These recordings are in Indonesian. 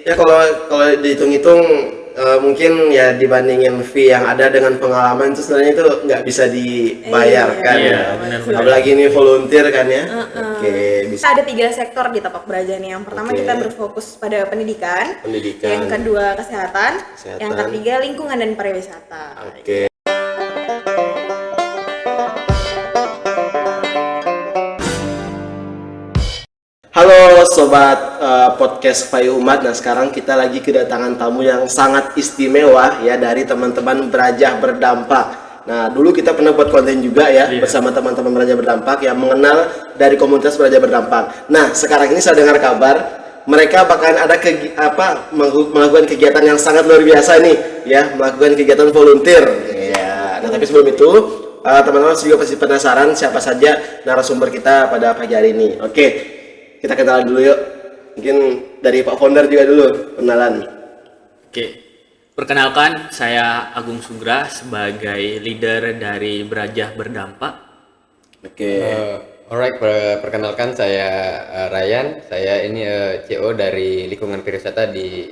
Ya kalau kalau dihitung-hitung mungkin ya dibandingin fee yang ada dengan pengalaman itu sebenarnya itu nggak bisa dibayarkan Iya, ya. benar-benar. Apalagi ini volunteer kan ya. Oke, Kita bisa ada 3 sektor di Tapak Beraja nih. Yang pertama Oke. kita berfokus pada pendidikan, pendidikan. yang kedua kesehatan, Kesehatan. yang ketiga lingkungan dan pariwisata. Oke. Halo sobat podcast Fayu Umat. Nah, sekarang kita lagi kedatangan tamu yang sangat istimewa ya dari teman-teman Berajah Berdampak. Nah, dulu kita pernah buat konten juga ya bersama teman-teman Berajah Berdampak yang mengenal dari komunitas Berajah Berdampak. Nah, sekarang ini saya dengar kabar mereka bakalan ada melakukan kegiatan yang sangat luar biasa nih ya, melakukan kegiatan volunteer. Ya. Nah, tapi sebelum itu teman-teman juga pasti penasaran siapa saja narasumber kita pada pagi hari ini. Oke, kita kenalan dulu yuk. Mungkin dari Pak Founder juga dulu kenalan. Oke, perkenalkan saya Agung Sugra sebagai leader dari Berajah Berdampak. Oke. Alright, perkenalkan saya Ryan. Saya ini CO dari lingkungan pariwisata di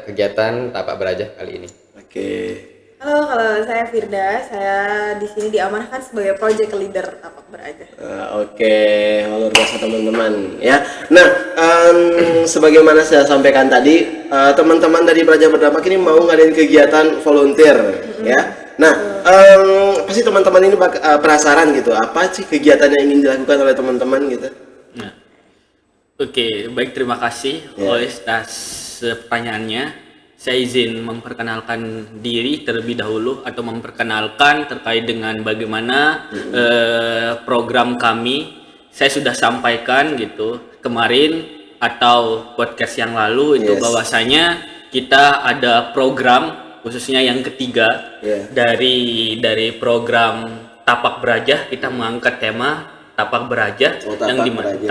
kegiatan Tapak Berajah kali ini. Oke. Halo, kalau saya Firda, saya di sini diamanahkan sebagai project leader Tapak Beraja. Oke, luar biasa teman-teman ya. Nah, sebagaimana saya sampaikan tadi, teman-teman dari Berajah Berdampak ini mau ngadain kegiatan volunteer ya. Nah, pasti teman-teman ini penasaran gitu, apa sih kegiatan yang ingin dilakukan oleh teman-teman gitu? Nah, oke, baik, terima kasih oleh atas pertanyaannya. Saya izin memperkenalkan diri terlebih dahulu atau memperkenalkan terkait dengan bagaimana program kami. Saya sudah sampaikan gitu kemarin atau podcast yang lalu itu bahwasanya kita ada program khususnya yang ketiga dari program Tapak Berajah. Kita mengangkat tema Tapak Berajah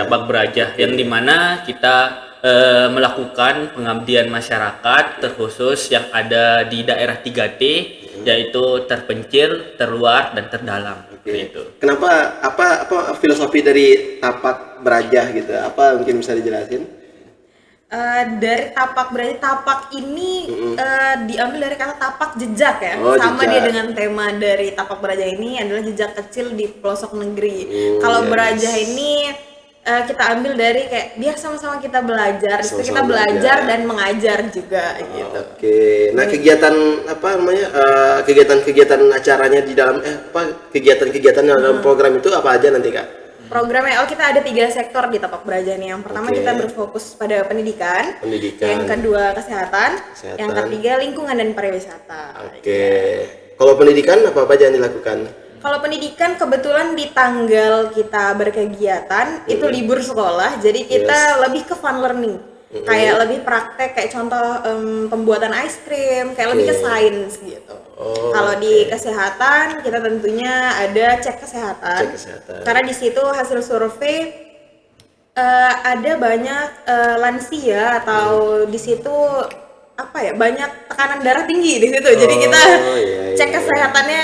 Tapak Berajah yang dimana kita melakukan pengabdian masyarakat terkhusus yang ada di daerah 3T yaitu terpencil, terluar dan terdalam. Gitu. Kenapa apa filosofi dari Tapak Berajah gitu? Apa mungkin bisa dijelasin? Dari Tapak Beraja, tapak ini diambil dari kata tapak jejak ya. Sama Jejak. dia dengan tema dari Tapak Beraja ini adalah jejak kecil di pelosok negeri. Kalau Berajah ini kita ambil dari kayak biar sama-sama kita belajar, disitu kita belajar dan mengajar juga gitu. Oke. Nah, kegiatan apa namanya? Kegiatan-kegiatan acaranya di dalam kegiatan-kegiatan dalam program itu apa aja nanti, Kak? Programnya kita ada 3 sektor di Tapak Beraja nih. Yang pertama kita berfokus pada pendidikan, yang kedua kesehatan, yang ketiga lingkungan dan pariwisata. Oke. Kalau pendidikan apa aja yang dilakukan? Kalau pendidikan kebetulan di tanggal kita berkegiatan itu libur sekolah, jadi kita lebih ke fun learning, kayak lebih praktek, kayak contoh pembuatan ice cream, kayak lebih ke sains gitu. Kalau di kesehatan kita tentunya ada cek kesehatan, karena di situ hasil survei ada banyak lansia atau di situ banyak tekanan darah tinggi di situ, jadi kita cek kesehatannya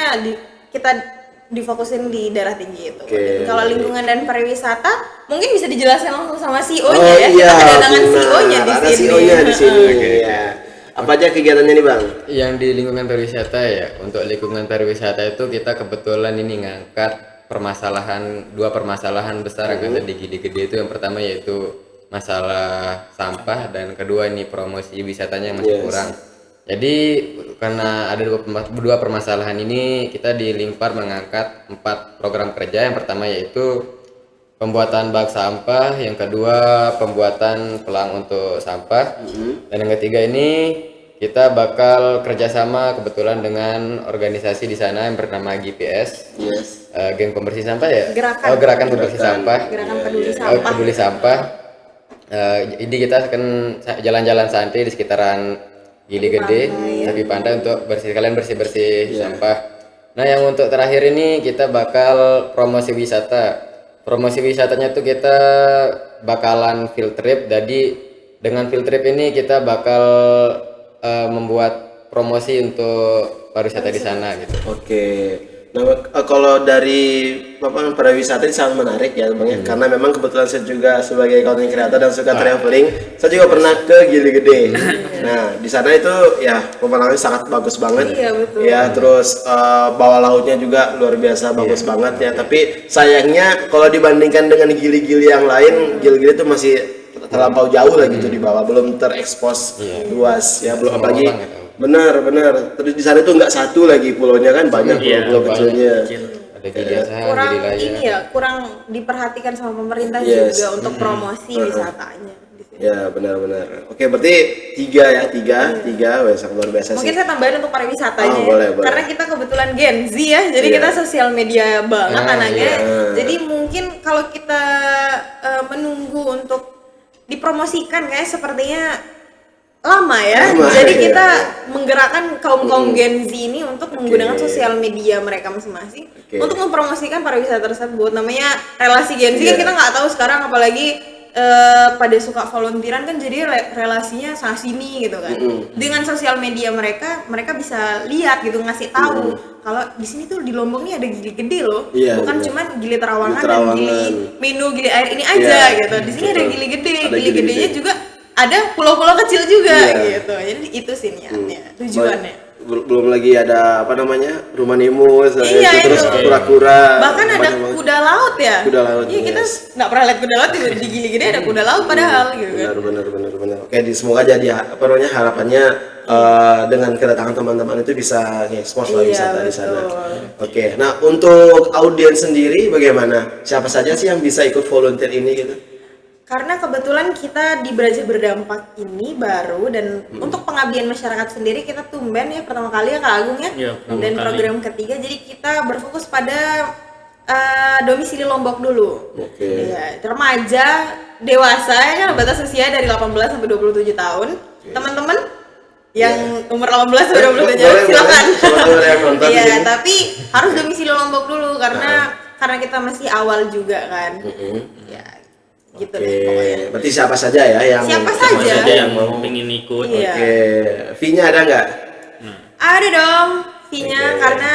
kita difokusin di darah tinggi itu. Kalau lingkungan dan pariwisata mungkin bisa dijelaskan langsung sama CEO-nya ya. Kita kedatangan CEO-nya di sini. CEO-nya di sini. Ya. Apa aja kegiatannya nih, Bang? Yang di lingkungan pariwisata ya, untuk lingkungan pariwisata itu kita kebetulan ini ngangkat dua permasalahan besar yang ada di Gili Gede. Itu yang pertama yaitu masalah sampah dan kedua ini promosi wisatanya yang masih kurang. Jadi karena ada dua permasalahan ini, kita di Linkpar mengangkat 4 program kerja. Yang pertama yaitu pembuatan bak sampah, yang kedua pembuatan pelang untuk sampah, dan yang ketiga ini kita bakal kerjasama kebetulan dengan organisasi di sana yang bernama GPS, geng pembersih sampah ya. Gerakan pembersih sampah. Gerakan peduli sampah. Peduli sampah. Ini kita akan jalan-jalan santai di sekitaran Gili Gede, tepi pantai untuk bersih-bersih sampah. Nah, yang untuk terakhir ini kita bakal promosi wisata. Promosi wisatanya tuh kita bakalan field trip. Jadi dengan field trip ini kita bakal membuat promosi untuk pariwisata di sana gitu. Oke. Nah, kalau dari apa pariwisata ini sangat menarik ya Bang ya. Karena memang kebetulan saya juga sebagai content creator dan suka traveling, saya juga pernah ke Gili Gede. Nah, di sana itu ya pemandangannya sangat bagus banget. Iya, betul. Ya, terus bawah lautnya juga luar biasa bagus banget ya. Tapi sayangnya kalau dibandingkan dengan gili-gili yang lain, gili-gili itu masih terlampau jauh lah gitu di bawah, belum terekspos luas ya, belum apalagi benar. Terus di sana tuh nggak satu lagi pulaunya kan, banyak pulau-pulau kecilnya. Ada Gili Asahan, Kurang Gili Layar. ini ya, kurang diperhatikan sama pemerintah Yes. juga untuk promosi wisatanya di sini. Ya benar. Oke, berarti tiga, wah, sangat luar biasa Mungkin sih. saya tambahin untuk pariwisatanya Oh, ya. boleh. Karena kita kebetulan Gen Z ya, jadi Iya. kita sosial media banget anaknya. iya. Jadi mungkin kalau kita menunggu untuk dipromosikan kayak sepertinya lama ya. Lama, Jadi iya. kita menggerakkan kaum Gen Z ini untuk menggunakan sosial media mereka masing-masing untuk mempromosikan pariwisata tersebut. Namanya relasi Gen Z kan Iya. kita nggak tahu sekarang, apalagi pada suka volunteeran kan, jadi relasinya sana sini gitu kan. Dengan sosial media mereka bisa lihat gitu, ngasih tahu kalau di sini tuh di Lombok nih ada Gili Gede loh. Iya, Bukan benar. cuman Gili Terawangan Gili dan Terawangan. Gili Minu, Gili Air ini aja Iya, gitu. Di sini ada betul. Gili Gede, Ada Gili Gili Gedenya Gede. juga ada pulau-pulau kecil juga Iya. gitu. Jadi itu sih niatnya, tujuannya. Belum lagi ada apa namanya rumah Nemo, Iya, terus itu. kura-kura. Bahkan ada banyak banget. kuda laut ya. Kuda laut, Iya, kita yes. nggak pernah lihat kuda laut, di Gili Gede ada kuda laut padahal gitu kan. Benar. Oke, semoga jadi apa namanya harapannya dengan kedatangan teman-teman itu bisa ekspos Iya, wisata di sana. betul. Oke, nah untuk audiens sendiri bagaimana? Siapa saja sih yang bisa ikut volunteer ini gitu? Karena kebetulan kita di Belajar Berdampak ini baru, dan untuk pengabdian masyarakat sendiri kita tumben ya pertama kali ya Kak Agung ya. Iya, pertama Dan kali. program ketiga, jadi kita berfokus pada domisili Lombok dulu. Oke. Iya, remaja, dewasa ya kan, batas usia dari 18 sampai 27 tahun. Teman-teman yang umur 18 sampai 27 Boleh, silakan. boleh yang nonton di Iya, sini. tapi harus domisili Lombok dulu karena kita masih awal juga kan. Ya, gitu Oke, deh pokoknya. berarti siapa saja ya yang Siapa Siapa saja. saja yang pengen ikut. Iya. Oke, fee-nya ada nggak? Ada dong fee-nya, Oke. karena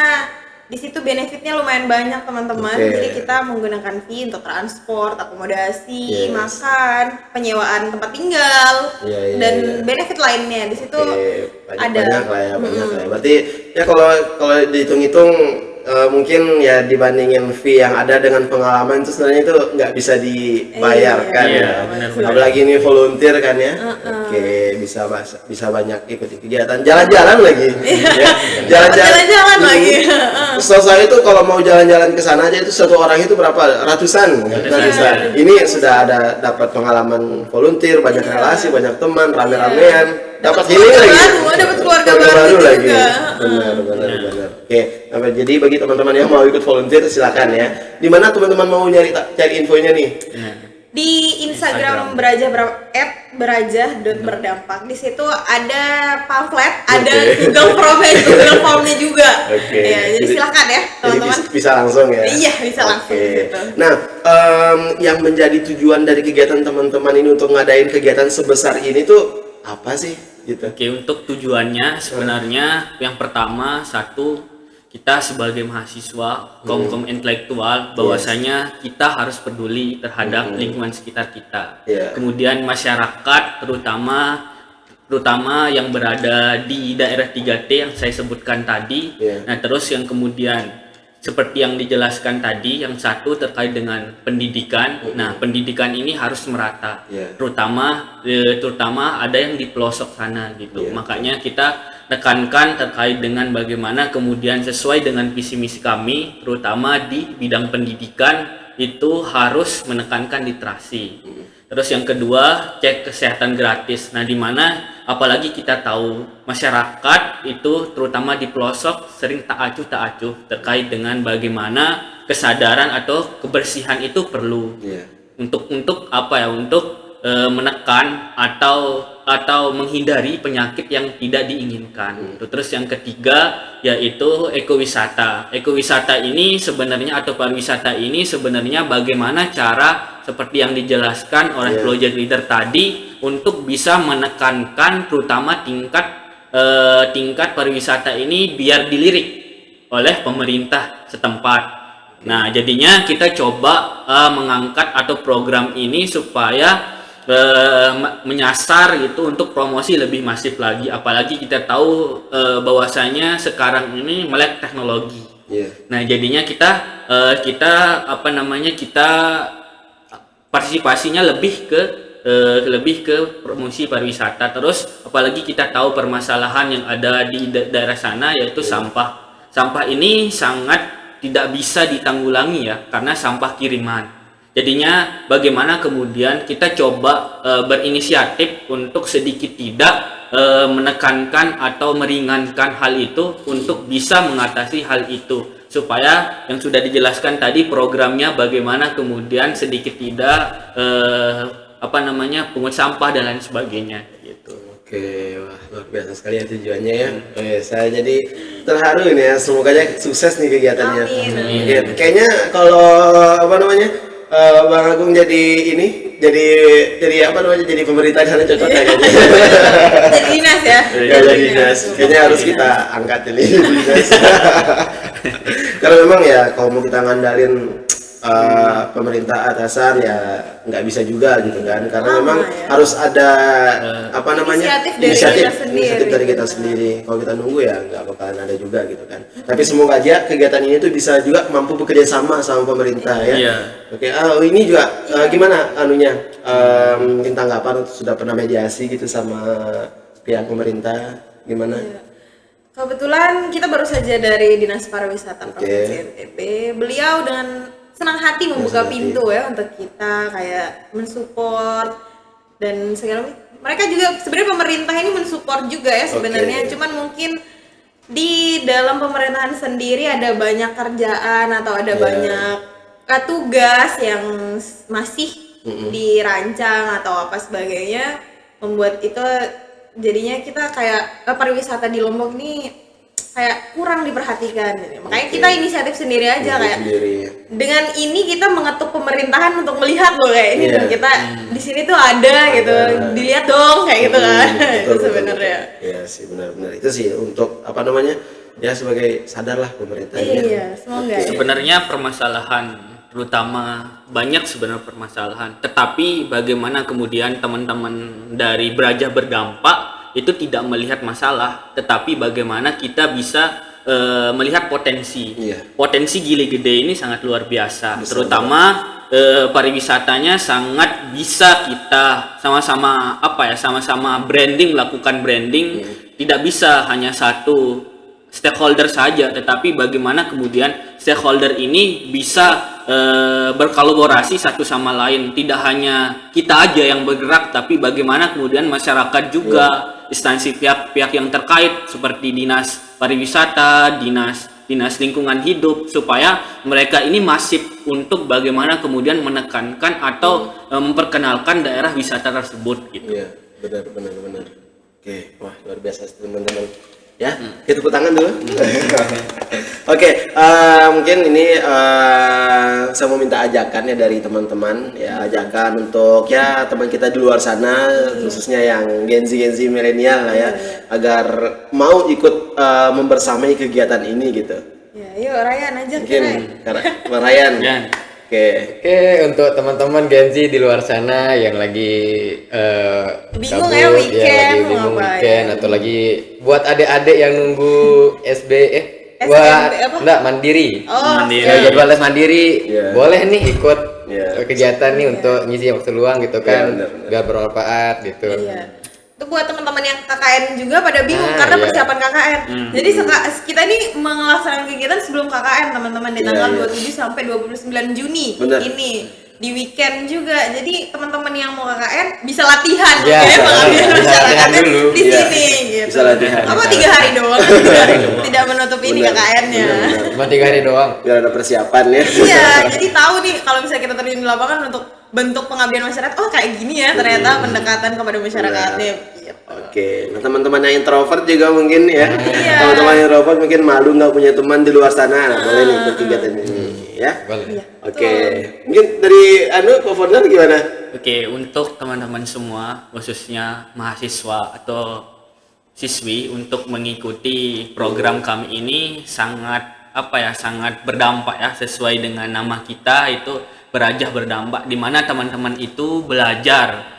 di situ benefitnya lumayan banyak teman-teman. Oke. Jadi kita menggunakan fee untuk transport, akomodasi, Yes. makan, penyewaan tempat tinggal, Iya, iya, dan iya. benefit lainnya di situ Oke, ada. banyak lah ya. Berarti ya kalau dihitung-hitung mungkin ya dibandingin fee yang ada dengan pengalaman itu sebenarnya itu nggak bisa dibayarkan Iya, ya. benar-benar. Apalagi ini volunteer kan ya. Oke, bisa banyak ikuti kegiatan, jalan-jalan lagi. Ya, Jalan-jalan lagi. Setahu saya itu kalau mau jalan-jalan ke sana aja itu satu orang itu berapa? Ratusan. Ini sudah ada dapat pengalaman volunteer, banyak relasi, banyak teman, rame-ramean, dapat healing lagi. Dapat keluarga baru lagi. juga. Benar. Oke, nah, jadi bagi teman-teman yang mau ikut volunteer silakan ya. Di mana teman-teman mau cari infonya nih? Di Instagram @berajah.berdampak. Di situ ada pamflet, ada Google Profile, Google Formnya juga. Oke. Ya, jadi silakan ya Jadi teman-teman. bisa langsung ya. Iya, bisa langsung gitu. Nah, yang menjadi tujuan dari kegiatan teman-teman ini untuk ngadain kegiatan sebesar ini tuh apa sih? Gitu. Oke, untuk tujuannya sebenarnya yang pertama, satu, kita sebagai mahasiswa kaum intelektual bahwasanya kita harus peduli terhadap lingkungan sekitar kita. Iya. Kemudian masyarakat terutama yang berada di daerah 3T yang saya sebutkan tadi. Iya. Nah, terus yang kemudian seperti yang dijelaskan tadi, yang satu terkait dengan pendidikan. Nah, pendidikan ini harus merata, Iya. terutama ada yang di pelosok sana gitu. Iya. Makanya kita tekankan terkait dengan bagaimana kemudian sesuai dengan visi misi kami, terutama di bidang pendidikan itu harus menekankan literasi. Terus yang kedua, cek kesehatan gratis. Nah, di mana apalagi kita tahu masyarakat itu terutama di pelosok sering tak acuh terkait dengan bagaimana kesadaran atau kebersihan itu perlu. Iya. Untuk apa ya? Untuk menekan atau menghindari penyakit yang tidak diinginkan. Terus yang ketiga yaitu ekowisata. Ekowisata ini sebenarnya atau pariwisata ini sebenarnya bagaimana cara seperti yang dijelaskan oleh project leader tadi untuk bisa menekankan terutama tingkat pariwisata ini biar dilirik oleh pemerintah setempat. Nah, jadinya kita coba mengangkat atau program ini supaya menyasar gitu untuk promosi lebih masif lagi. Apalagi kita tahu bahwasanya sekarang ini melek teknologi. Nah, jadinya kita kita partisipasinya lebih ke promosi pariwisata. Terus apalagi kita tahu permasalahan yang ada di daerah sana yaitu sampah. Sampah ini sangat tidak bisa ditanggulangi ya karena sampah kiriman. Jadinya bagaimana kemudian kita coba berinisiatif untuk sedikit tidak menekankan atau meringankan hal itu untuk bisa mengatasi hal itu, supaya yang sudah dijelaskan tadi programnya bagaimana kemudian sedikit tidak pungut sampah dan lain sebagainya gitu. Oke, wah luar biasa sekali ya tujuannya ya. Saya jadi terharu ini ya, semoganya sukses nih kegiatannya. Amin. Ya, kayaknya kalau Bang Agung jadi jadi pemerintah di sana cocok kayaknya. Jadi dinas ya. Ya, jadi dinas. Kayaknya harus kita angkat ini dinas. Karena memang ya kalau mau kita ngandalin pemerintah atasan ya nggak bisa juga gitu kan, karena memang harus ada inisiatif dari kita sendiri. Kalau kita nunggu ya nggak bakalan ada juga gitu kan. Tapi semoga aja kegiatan ini tuh bisa juga mampu bekerja sama pemerintah ya. Oke, ini juga gimana mungkin tanggapan sudah pernah mediasi gitu sama pihak pemerintah gimana? Kebetulan kita baru saja dari Dinas Pariwisata Provinsi NTB. Beliau dengan senang hati membuka pintu ya untuk kita kayak mensupport dan segala macam. Mereka juga sebenarnya pemerintah ini mensupport juga ya sebenarnya. Cuman mungkin di dalam pemerintahan sendiri ada banyak kerjaan atau ada banyak tugas yang masih dirancang atau apa sebagainya, membuat itu jadinya kita kayak pariwisata di Lombok ini kayak kurang diperhatikan. Makanya kita inisiatif sendiri aja dengan ini kita mengetuk pemerintahan untuk melihat loh kayak ini dan kita di sini tuh ada gitu, dilihat dong kayak gitu kan. Itu sebenarnya. Iya sih, benar-benar itu sih untuk ya sebagai sadarlah pemerintah. Iya, semoga. Sebenarnya permasalahan terutama banyak sebenarnya permasalahan, tetapi bagaimana kemudian teman-teman dari Brajah Berdampak itu tidak melihat masalah, tetapi bagaimana kita bisa melihat potensi. Potensi Gili Gede ini sangat luar biasa, terutama pariwisatanya sangat bisa kita sama-sama branding, melakukan branding. Tidak bisa hanya satu stakeholder saja, tetapi bagaimana kemudian stakeholder ini bisa berkolaborasi satu sama lain. Tidak hanya kita aja yang bergerak, tapi bagaimana kemudian masyarakat juga, instansi pihak-pihak yang terkait seperti dinas pariwisata, dinas lingkungan hidup, supaya mereka ini masif untuk bagaimana kemudian menekankan atau memperkenalkan daerah wisata tersebut gitu. Iya, benar. Oke, wah luar biasa teman-teman. Ya, kita tepuk tangan dulu. Oke, mungkin ini saya mau minta ajakan ya dari teman-teman, ya ajakan untuk ya teman kita di luar sana, khususnya yang Gen Z milenial lah ya, agar mau ikut membersamai kegiatan ini gitu. Ya, yuk Ryan ajak mungkin Ryan. Oke, untuk teman-teman Gen Z di luar sana yang lagi bingung kabut, ya weekend, weekend atau lagi buat adik-adik yang nunggu mandiri. Jadwal les mandiri, boleh nih ikut kegiatan nih untuk ngisi waktu luang gitu kan, biar bermanfaat gitu. Itu buat teman-teman yang KKN juga pada bingung karena persiapan KKN. Jadi kita ini melaksanakan kegiatan sebelum KKN teman-teman di tanggal 27 sampai 29 Juni ini di weekend juga. Jadi teman-teman yang mau KKN bisa latihan pengabdian masyarakatnya di sini gitu. Bisa latihan. Apa 3 hari doang? Tidak menutup ini KKN-nya. Cuma 3 hari doang. Biar ada persiapan ya. Iya, jadi tahu nih kalau misalnya kita terjun di lapangan untuk bentuk pengabdian masyarakat, oh kayak gini ya ternyata pendekatan kepada masyarakatnya. Oke, nah teman-teman yang introvert juga mungkin ya, teman-teman yang introvert mungkin malu nggak punya teman di luar sana, boleh nih ikut kegiatan ini ya. Oke, mungkin dari co-founder gimana? Oke, untuk teman-teman semua, khususnya mahasiswa atau siswi, untuk mengikuti program kami ini sangat sangat berdampak ya, sesuai dengan nama kita itu Berajah Berdampak, di mana teman-teman itu belajar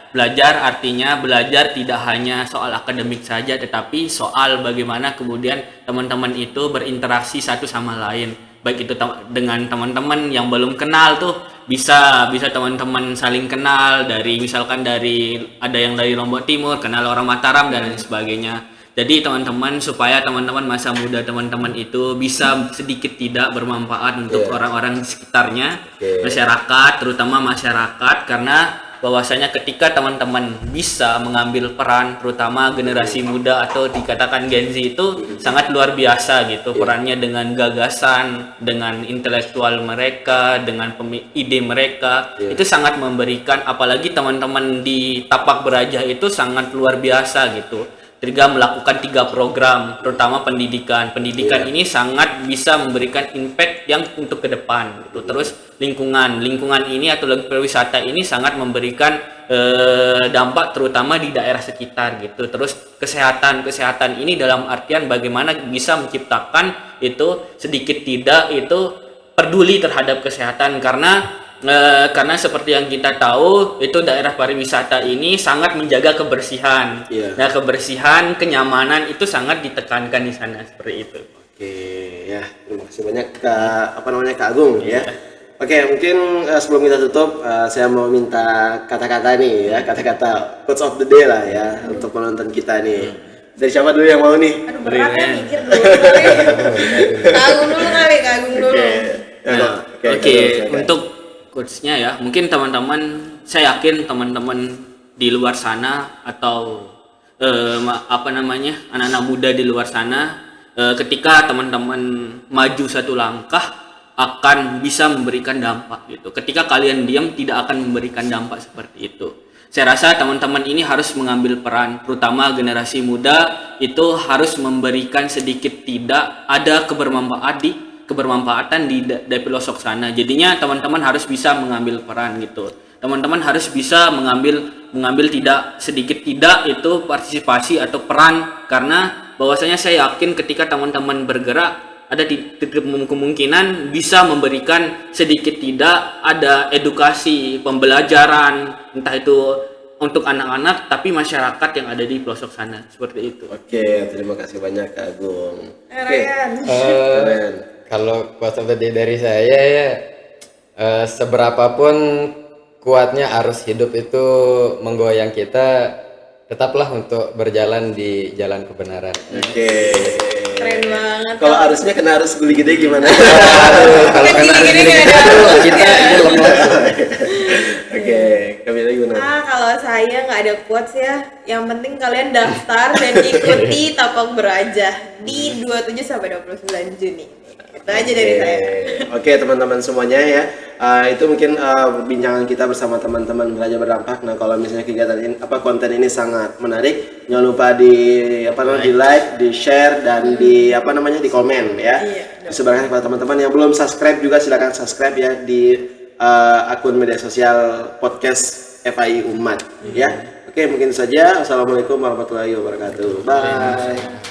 artinya belajar tidak hanya soal akademik saja, tetapi soal bagaimana kemudian teman-teman itu berinteraksi satu sama lain, baik itu dengan teman-teman yang belum kenal tuh bisa teman-teman saling kenal, dari misalkan ada yang dari Lombok Timur kenal orang Mataram dan lain sebagainya. Jadi teman-teman, supaya teman-teman masa muda teman-teman itu bisa sedikit tidak bermanfaat untuk orang-orang di sekitarnya, masyarakat, terutama masyarakat, karena bahwasanya ketika teman-teman bisa mengambil peran, terutama generasi muda atau dikatakan Gen Z itu sangat luar biasa gitu, perannya dengan gagasan, dengan intelektual mereka, dengan ide mereka, itu sangat memberikan, apalagi teman-teman di Tapak Berajah itu sangat luar biasa gitu. Juga melakukan 3 program, terutama pendidikan ini sangat bisa memberikan impact yang untuk ke depan gitu. Terus lingkungan ini atau pariwisata ini sangat memberikan dampak terutama di daerah sekitar gitu. Terus kesehatan ini dalam artian bagaimana bisa menciptakan itu sedikit tidak itu peduli terhadap kesehatan, karena seperti yang kita tahu itu daerah pariwisata ini sangat menjaga kebersihan. Nah, kebersihan, kenyamanan itu sangat ditekankan di sana, seperti itu. Oke, ya, terima kasih banyak Kak Agung ya. Oke, mungkin sebelum kita tutup saya mau minta kata-kata nih ya, kata-kata quotes of the day lah ya untuk penonton kita nih. Dari siapa dulu yang mau nih? Aduh, berat ya, mikir dulu. Kak Agung dulu. Oke, untuk quotes-nya ya, mungkin saya yakin teman-teman di luar sana atau anak-anak muda di luar sana, ketika teman-teman maju satu langkah akan bisa memberikan dampak gitu. Ketika kalian diam tidak akan memberikan dampak seperti itu. Saya rasa teman-teman ini harus mengambil peran, terutama generasi muda itu harus memberikan sedikit tidak ada kebermanfaatan di pelosok sana. Jadinya teman-teman harus bisa mengambil peran gitu. Teman-teman harus bisa mengambil tidak sedikit tidak itu partisipasi atau peran, karena bahwasanya saya yakin ketika teman-teman bergerak ada kemungkinan bisa memberikan sedikit tidak ada edukasi, pembelajaran, entah itu untuk anak-anak tapi masyarakat yang ada di pelosok sana, seperti itu. Oke, terima kasih banyak Kak Agung. Ryan. Kalau quotes of the day dari saya ya, seberapapun kuatnya arus hidup itu menggoyang kita, tetaplah untuk berjalan di jalan kebenaran. Oke. Keren banget. Kalau arusnya kena arus guli gede gimana? Kalau kena arus gini kita lemot. Oke, Kamila gimana? Kalau saya nggak ada quotes ya. Yang penting kalian daftar dan ikuti Tapak Berajah di 27 sampai 29 Juni. Itu aja dari saya. Oke, teman-teman semuanya ya. Itu mungkin perbincangan kita bersama teman-teman Berajah Berdampak. Nah, kalau misalnya kegiatan ini konten ini sangat menarik, jangan lupa di like, di share dan di komen ya. Sebarkan kepada teman-teman yang belum subscribe juga silakan subscribe ya di akun media sosial podcast FAI Umat ya. Oke, mungkin saja. Assalamualaikum warahmatullahi wabarakatuh. Bye.